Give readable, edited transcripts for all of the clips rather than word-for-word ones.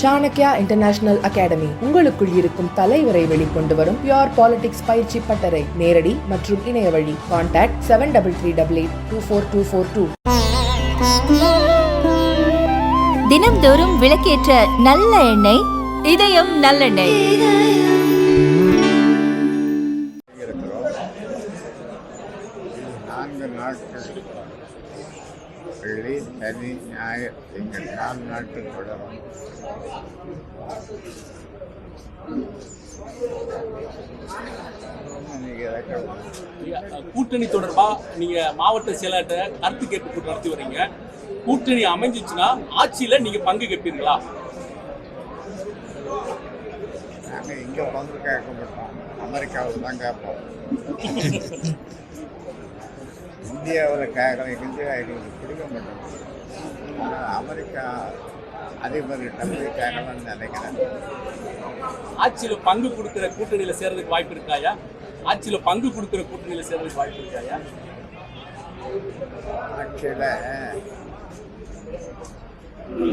Chanakya international academy உங்களுக்குள் இருக்கும் தலைவரை வெளிக்கொண்டு வரும் பியூர் பாலிடிக்ஸ் பயிற்சி பட்டறை. நேரடி மற்றும் இணைய வழி. கான்டாக்ட் 7338824242. தினம்தோறும் விளக்கேற்ற நல்ல எண்ணெய் இதயம் நல்லெண்ணெய். வெள்ளி, சனி, ஞாயிறு திங்கள் 4 நாட்கள் தொடரும். கூட்டணி தொடர்பா நீங்க மாவட்ட செயலாளர்கிட்ட கருத்து கேட்பு கூட்டம் நடத்தி வரீங்க. கூட்டணி அமைஞ்சிச்சுன்னா ஆட்சியில நீங்க பங்கு கேட்பீங்களா? நாங்கள் இங்கே பங்கு கேட்க மாட்டோம், அமெரிக்காவில் தான் கேட்போம். இந்தியாவில் கேட்கலாம், இந்தியா எங்களுக்கு பிடிக்க மாட்டோம். ஆனால் அமெரிக்கா அதிபர்கிட்ட போய் கேட்கலாம்னு நினைக்கிறேன். ஆட்சியில் பங்கு கொடுக்குற கூட்டணியில் சேர்றதுக்கு வாய்ப்பு இருக்காயா? ஆட்சியில் பங்கு கொடுக்குற கூட்டணியில் சேர்றதுக்கு வாய்ப்பு இருக்காயா? ஆட்சியில்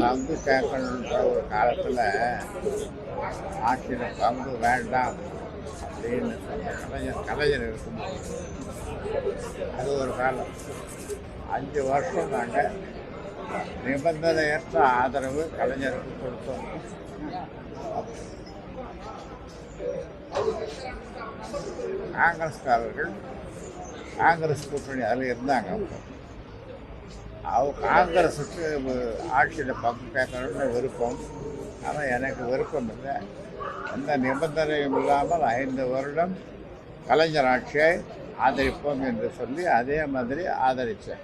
பங்கு கேட்கணுன்ற ஒரு காலத்தில் ஆட்சியில் பங்கு வேண்டாம் அப்படின்னு சொன்ன கலைஞர் இருக்கும்போது அது ஒரு காலம். 5 வருஷம் நாங்கள் நிபந்தனையற்ற ஆதரவு கலைஞருக்கு கொடுத்தோம். காங்கிரஸ்காரர்கள் காங்கிரஸ் கூட்டணி அதில் இருந்தாங்க. காங்கிரஸுக்கு ஆட்சியில் பங்கு கேட்கணும்னு விருப்பம். ஆனால் எனக்கு விருப்பம் இல்லை. எந்த நிபந்தனையும் இல்லாமல் 5 வருடம் கலைஞர் ஆட்சியை ஆதரிப்போம் என்று சொல்லி அதே மாதிரி ஆதரித்தேன்.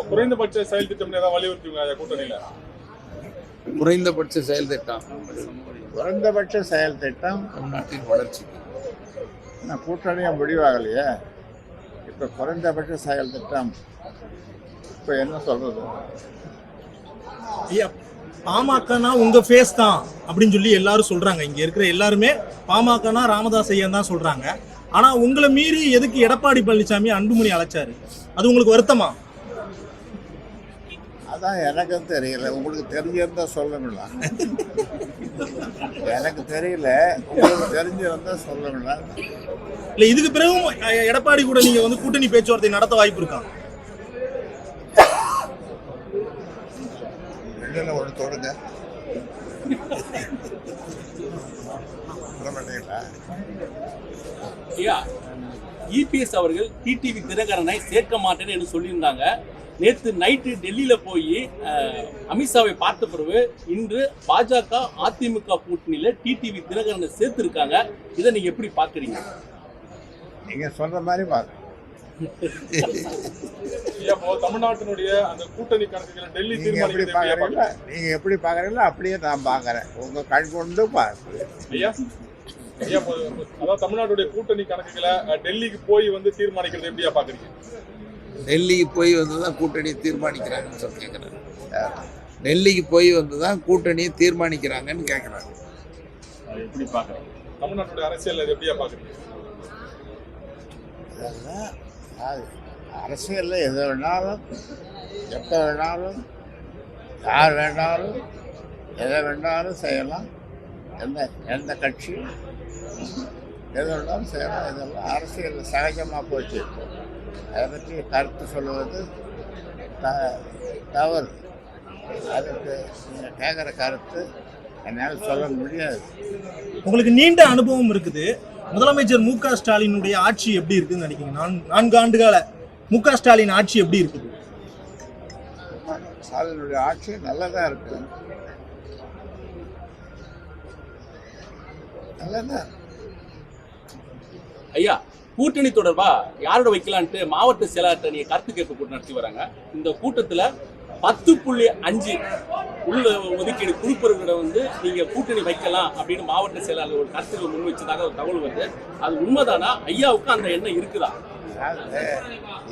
குறைந்தபட்ச செயல் திட்டம் ஏதாவது வலியுறுத்துவீங்க கூட்டணியில்? குறைந்தபட்ச செயல் திட்டம் தமிழ்நாட்டின் வளர்ச்சி கூட்டணியாக முடிவாகலையே. இப்போ குறைந்தபட்ச செயல் திட்டம் இப்போ என்ன சொல்றது? பாமகனா உங்க ஃபேஸ் தான் அப்படின்னு சொல்லி எல்லாரும் சொல்றாங்க. இங்க இருக்கிற எல்லாருமே பாமகனா ராமதாஸ் ஐயா தான் சொல்றாங்க. ஆனா உங்களை மீறி எதுக்கு எடப்பாடி பழனிசாமி அன்புமணி அழைச்சாரு? அது உங்களுக்கு வருத்தமா? அதான் எனக்கும் தெரியல. உங்களுக்கு தெரிஞ்சிருந்தா சொல்லுங்களா? எனக்கு தெரியல, உங்களுக்கு தெரிஞ்சிருந்தா சொல்லுங்களா? இல்ல இதுக்கு பிறகும் எடப்பாடி கூட நீங்க வந்து கூட்டணி பேச்சுவார்த்தை நடத்த வாய்ப்பு இருக்கா? ஒன்று தொடுங்க. இபிஎஸ் அவர்கள் டிடிவி தினகரனை சேர்க்க மாட்டேன்னு என்று சொல்லியிருந்தாங்க. நேற்று நைட்டு டெல்லியில போய் அமித்ஷாவை பார்த்த பிறகு இன்று பாஜக அதிமுக கூட்டணியில டிடிவி தினகரனை சேர்த்திருக்காங்க. இதை நீங்க எப்படி பாக்குறீங்க? நீங்க சொல்ற மாதிரி பாருங்க. தமிழ்நாட்டினுடைய அந்த கூட்டணி கணக்குகளை டெல்லி நீங்க எப்படி பாக்குறீங்களோ அப்படியே நான் பாக்குறேன். உங்க கண் கொண்டு பாருங்க. அதாவது தமிழ்நாட்டுடைய கூட்டணி கணக்குகளை டெல்லிக்கு போய் வந்து தீர்மானிக்கிறது எப்படியா பாக்குறீங்க? டெல்லிக்கு போய் வந்து தான் கூட்டணி தீர்மானிக்கிறாங்கன்னு சொல்லி கேட்குறாங்க. டெல்லிக்கு போய் வந்து தான் கூட்டணியை தீர்மானிக்கிறாங்கன்னு கேட்குறாங்க. எப்படி பார்க்குறீங்க தமிழ்நாட்டுடைய அரசியல் எப்படியா பார்க்குறீங்க? அரசியலில் எது வேணாலும், எப்போ வேணாலும், யார் வேணாலும், எதை வேணாலும் செய்யலாம். எந்த கட்சி எது வேணாலும் செய்யலாம். இதெல்லாம் அரசியலில் சகஜமாக போச்சு. அதை பற்றி கருத்து சொல்லுவது தவறு. அதுக்கு நீங்கள் கேட்குற கருத்து என்னால் சொல்ல முடியாது. உங்களுக்கு நீண்ட அனுபவம் இருக்குது. முதலமைச்சர் மு க ஸ்டாலினுடைய ஆட்சி எப்படி இருக்குன்னு நினைக்கிறீங்க? 4 ஆண்டுகால மு க ஸ்டாலின் ஆட்சி எப்படி இருக்குது? ஸ்டாலினுடைய ஆட்சி நல்லதாக இருக்கு. நல்லதான். ஐயா, கூட்டணி தொடர்பா யாரோட வைக்கலான்ட்டு மாவட்ட செயலாளர்கிட்ட நீங்க கருத்து கேட்பு கூட்டம் நடத்தி வராங்க. இந்த கூட்டத்துல 10.5 உள்ள ஒதுக்கீடு குழுப்பொருளை வந்து நீங்க கூட்டணி வைக்கலாம் அப்படின்னு மாவட்ட செயலாளர் ஒரு கருத்துக்கள் முன் வச்சதாக ஒரு தகவல் வருது. அது உண்மைதானா? ஐயாவுக்கு அந்த எண்ணம் இருக்குதா?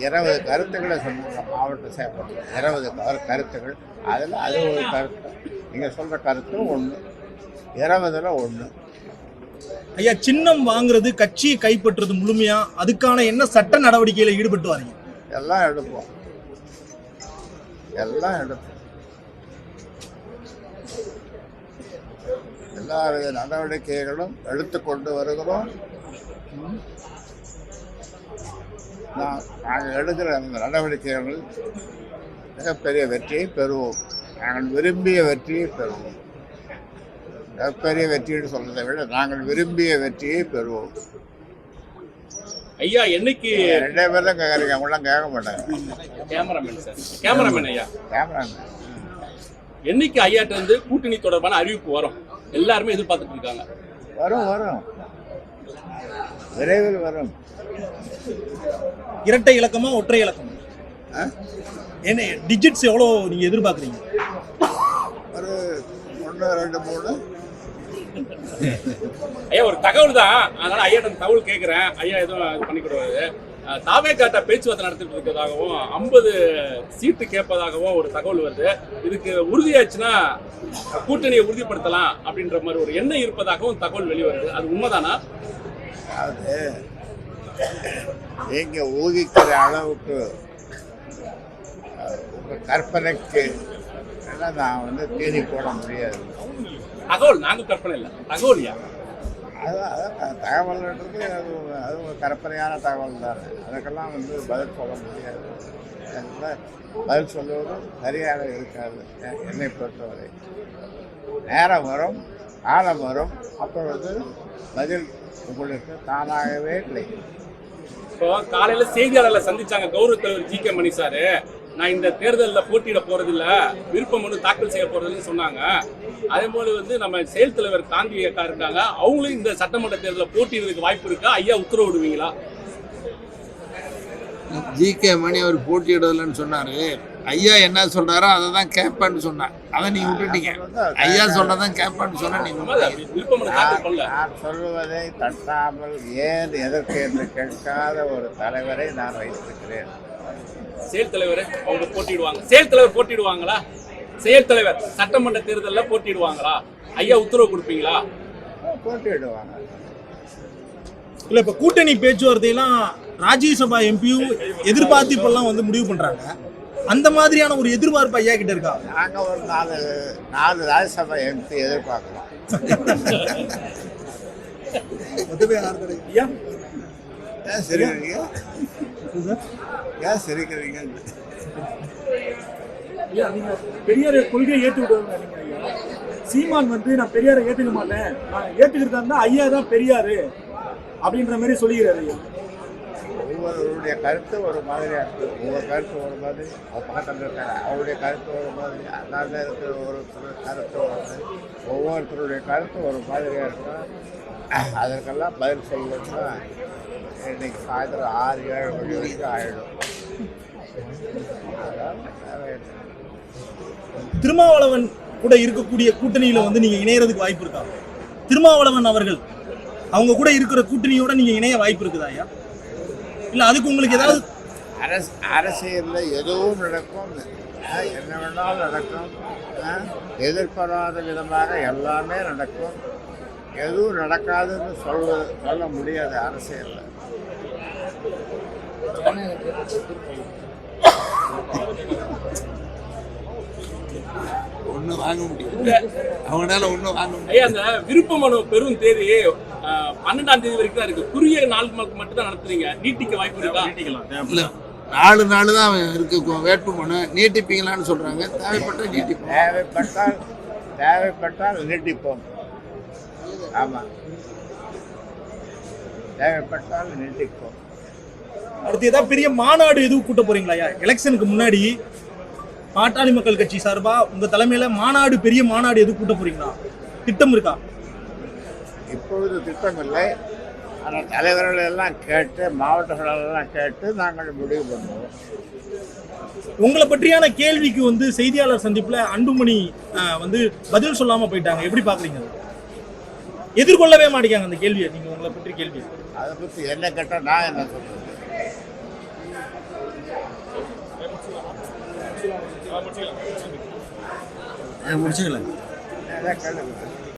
20 கருத்துக்களை சொன்னாங்க மாவட்ட செயலாளர். 20 கருத்துக்கள். அதில் அது ஒரு கருத்து. நீங்கள் சொல்கிற கருத்தும் ஒன்று, 20ல் 1. ஐயா, சின்னம் வாங்குறது, கட்சியை கைப்பற்றுறது முழுமையா அதுக்கான என்ன சட்ட நடவடிக்கையில ஈடுபட்டு வரீங்க? எல்லாம் எடுப்போம். எல்லாவித நடவடிக்கைகளும் எடுத்துக்கொண்டு வருகிறோம். நாங்கள் எடுக்கிற அந்த நடவடிக்கைகள் மிகப்பெரிய வெற்றியை பெறுவோம். நாங்கள் விரும்பிய வெற்றியை பெறுவோம். மிகப்பெரிய வெற்றின்னு சொல்றதை விட நாங்கள் விரும்பிய வெற்றியை பெறுவோம். ஐயா என்னைக்கு 2 பேர் தான் கேட்குறீங்க, அவங்களாம் கேட்க மாட்டாங்க. கேமராமேன் சார், கேமராமேன் ஐயா, கேமராமேன் என்னைக்கு ஐயாட்ட இருந்து கூட்டணி தொடர்பான அறிவிப்பு வரும்? எல்லாருமே எதிர்பார்த்துட்டு இருக்காங்க. வரும் விரைவில் வரும். இரட்டை இலக்கமா ஒற்றை இலக்கமா? என்ன டிஜிட்ஸ் எவ்வளோ நீங்க எதிர்பார்க்குறீங்க? ஒரு 1, 2, 3. ஐயா ஒரு தகவல் தான், அதனால ஐயாட்ட தகவல் கேட்கிறேன். ஐயா எதுவும் இது பண்ணிக்கிடுவாரு. தாவேக்காட்ட பேச்சுவார்த்தை நடத்திட்டு இருக்கிறதாகவும் 50 சீட்டு கேட்பதாகவும் ஒரு தகவல் வருது. இதுக்கு உறுதியாச்சுன்னா கூட்டணியை உறுதிப்படுத்தலாம் அப்படின்ற மாதிரி ஒரு எண்ணம் இருப்பதாகவும் தகவல் வெளிவருது. அது உண்மைதானா? அதாவது நீங்க ஊகிக்கிற அளவுக்கு உங்க கற்பனைக்கு நான் வந்து தேதி போட முடியாது. தகவல் நாங்க கற்பனை இல்லை, தகவல் யா அதான் தகவல்ன்றது அது ஒரு கற்பனையான தகவல் தானே. அதுக்கெல்லாம் வந்து பதில் சொல்ல முடியாது. பதில் சொல்லுவது சரியாக இருக்காது என்னை பொறுத்தவரை. நேரம் வரும், காலம் வரும், அப்பொழுது பதில் உங்களுக்கு தானாகவே கிடைக்கும். இப்போ காலையில செய்தியாளர்களை சந்திச்சாங்க கௌரவ தலைவர் ஜி.கே. மணி சார். நான் இந்த தேர்தலில் போட்டியிட போறதில்ல, விருப்ப மனு தாக்கல் செய்ய போறதுன்னு சொன்னாங்க. அதே போல வந்து நம்ம செயல் தலைவர் காந்தி அக்கா இருக்காங்க, அவங்களும் இந்த சட்டமன்ற தேர்தலில் போட்டியிடுறதுக்கு வாய்ப்பு இருக்கா? ஐயா உத்தரவு விடுவீங்களா? ஜி.கே. மணி அவர் போட்டியிடலன்னு சொன்னாரு. ஐயா என்ன சொல்றாரோ அதை தான் கேட்பேன்னு சொன்னார். அதை நீங்க விட்டுட்டீங்க. ஐயா சொன்னதான் கேட்பேன்னு சொன்னா நீங்க விருப்ப மனு தாக்கல் பண்ணல. நான் சொல்லுவதை தட்டாமல் ஏன் எதற்கு என்று கேட்காத ஒரு தலைவரை நான் வைத்திருக்கிறேன். செயல் தலைவர் அவங்க போட்டிடுவாங்க. செயல் தலைவர் போட்டிடுவாங்களா? செயல் தலைவர் சட்டமன்ற தேர்தலில் போட்டிடுவாங்களா? ஐயா உத்தரவு கொடுப்பீங்களா? போட்டிடுவாங்க. இல்ல இப்ப கூட்டணி பேச்சுவார்த்தையெல்லாம் ராஜ்யசபா எம்பியும் எதிர்பார்த்து இப்பெல்லாம் வந்து முடிவு பண்றாங்க. அந்த மாதிரியான ஒரு எதிர்பார்ப்பு ஐயா கிட்ட இருக்கா? நாங்க ஒரு 4 ராஜ்யசபா எம்பி எதிர்பார்க்கிறோம். ஏன் சிரிக்கிறீங்க? ஏன் சிரிக்கிறீங்க? பெரியார் கொள்கையை ஏற்றுக்கிட்டு சீமான் வந்து நான் பெரியாரை ஏற்றுக்க மாட்டேன், நான் ஏற்றுக்கிறதா இருந்தா ஐயா தான் பெரியாரு அப்படின்ற மாதிரி சொல்லிக்கிறாரு ஐயா. ஒவ்வொருவருடைய கருத்து ஒரு மாதிரியா இருக்கு. ஒவ்வொரு கருத்து ஒரு மாதிரி, பக்கத்தில் இருக்காங்க அவருடைய கருத்து ஒரு மாதிரி, அண்ணாண்ட இருக்கிற ஒரு கருத்து ஒரு மாதிரி, ஒவ்வொருத்தருடைய கருத்து ஒரு மாதிரியா இருக்கும். அதற்கெல்லாம் பதில் சொல்லணும்னா இன்னைக்கு சாயந்தரம் 6-7 மணி வரைக்கும் ஆயிடும். திருமாவளவன் கூட இருக்கக்கூடிய கூட்டணியில வந்து நீங்க இணையறதுக்கு வாய்ப்பு இருக்கா? திருமாவளவன் அவர்கள் அவங்க கூட இருக்கிற கூட்டணியோட நீங்க இணைய வாய்ப்பு இருக்குதா ஐயா? இல்ல அதுக்கு உங்களுக்கு ஏதாவது அரசியலில் எதுவும் நடக்கும், என்ன வேணாலும் நடக்கும். எதிர்பாராத விதமாக எல்லாமே நடக்கும். எதுவும் நடக்காதுன்னு சொல்ல முடியாது அரசியலில். ஒன்றும் வாங்க முடியும், அவங்களால ஒன்றும் வாங்க முடியும். ஐயா அந்த விருப்ப மனு பெரும் தேதி 12ஆம் தேதி வரைக்கும் தான் இருக்கு. குறுகிய நாள் மட்டும் தான் நடத்துறீங்க, நீட்டிக்க வாய்ப்பு இருக்கா? இல்ல 4 நாள் தான் இருக்கு வேட்பு மனு. நீட்டிப்பீங்களான்னு சொல்றாங்க. தேவைப்பட்டால் நீட்டிப்போம். தேவைப்பட்டால் நீட்டிப்போம். ஆமா, தேவைப்பட்டால் நீட்டிப்போம். அடுத்து ஏதாவது பெரிய மாநாடு எதுவும் கூட்ட போறீங்களா ஐயா? எலெக்ஷனுக்கு முன்னாடி பாட்டாளி மக்கள் கட்சி சார்பா உங்க தலைமையில மாநாடு, பெரிய மாநாடு எதுவும் கூட்ட போறீங்களா? திட்டம் இருக்கா? இப்பொழுது திட்டம் இல்லை. ஆனால் தலைவர்கள் எல்லாம் கேட்டு, மாவட்டங்களெல்லாம் கேட்டு நாங்கள் முடிவு பண்ணுவோம். உங்களை பற்றியான கேள்விக்கு வந்து செய்தியாளர் சந்திப்புல அன்புமணி வந்து பதில் சொல்லாம போயிட்டாங்க. எப்படி பாக்குறீங்க? எதிர்கொள்ளவே மாட்டேங்காங்க அந்த கேள்வியை. நீங்க உங்களை பற்றி கேள்வி அதை பற்றி என்ன கேட்டால் நான் என்ன சொல்றது? முடிச்சுக்கலாம். என்ன கேள்வி?